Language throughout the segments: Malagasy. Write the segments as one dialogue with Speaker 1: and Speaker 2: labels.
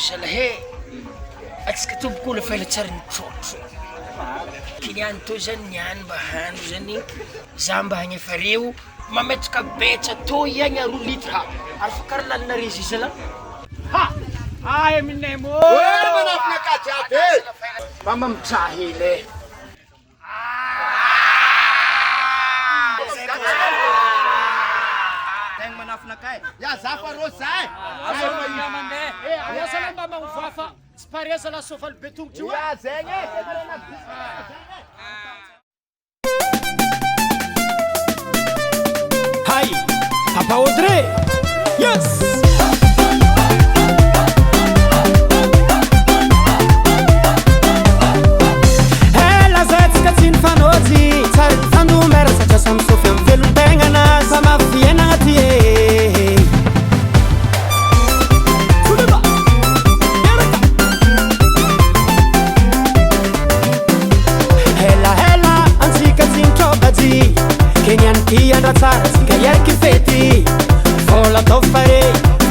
Speaker 1: zalahy atsika tombokolo fa ela tsara nitrotro kiniany to zany niany mba hano zany za mba hagnefareo mametraka betsa to iagny 2 litre ary fa karaha lalina rezy izy la ha ay aminay mo
Speaker 2: manafina kajiaby
Speaker 1: mama mitraha hely
Speaker 2: tegna manafina kay ya zafa rosay
Speaker 1: Asa mba maovafa tsy paresa la sofa le betongotry io
Speaker 2: ya zegny
Speaker 3: Hai, Papa Audrey, yes. Ela zetsika tsy nifanôjy tsara fandomera satria samy sofy amy velon-tegnana za mafiena aty hela antsika tsy nitrôbajy keniany ty andra tsara tsika iarky fety vola atao fare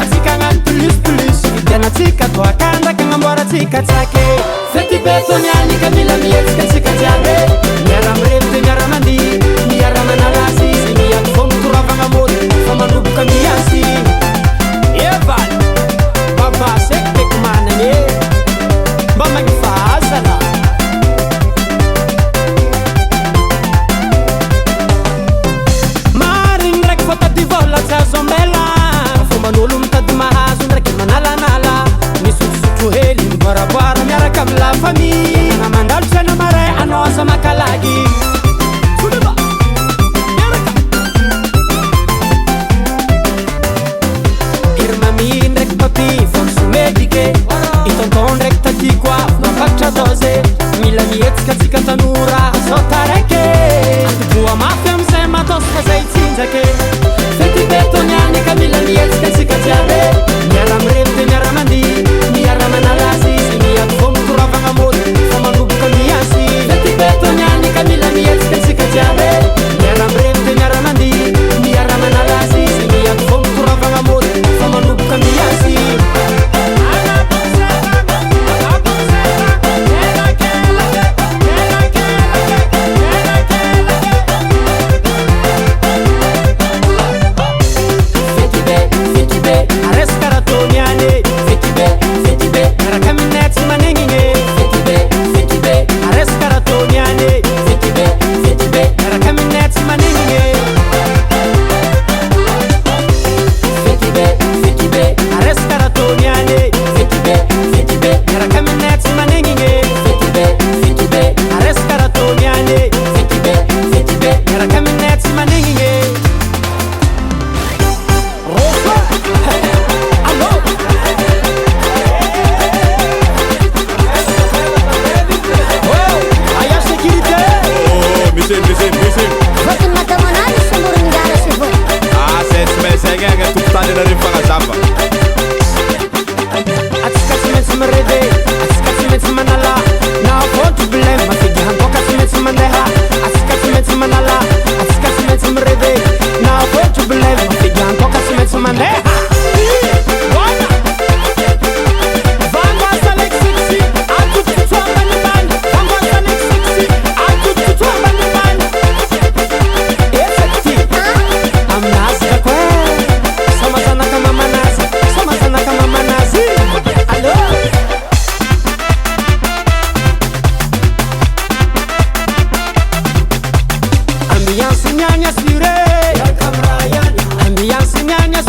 Speaker 3: atsika agnano plus vidianatsika to akanjaka agnamboaratsika tsake fety betoniany ka mila mietsika tsika jiaby miara-mirevy miara-mandi miara-manalasy sy miaky fô mitoravagna mody fa manoboka miasy evaly babaseky teko manane mba magnifazana marigny raiky fa tady vola tsy azo ambela fomban'olo mitady mahazo ndraiky manalanala misotrosotro hely miboaraboara miaraka amy la famille na mandalo tsena maray anao aza makalagy soleba miaraka iry mami ndraiky papi fonsomedike itonton ndraiky taty koa mampakatra doze mila mietsika tsika tanora sota raiky boa mafy amizay matosika zay tsinjake fety betoniany ka mila mietsika tsika jiaby miara-mirevy miara-mandi miara-manalazy sy miaky fô mitoravagna mody fa manoboka miasy fety betoniany ka mila mietsika tsika jiaby miara-mirevy miara-mandi miara-manalazy sy miaky fô mitoravagna mody fa manoboka miasy Ambiance nyanya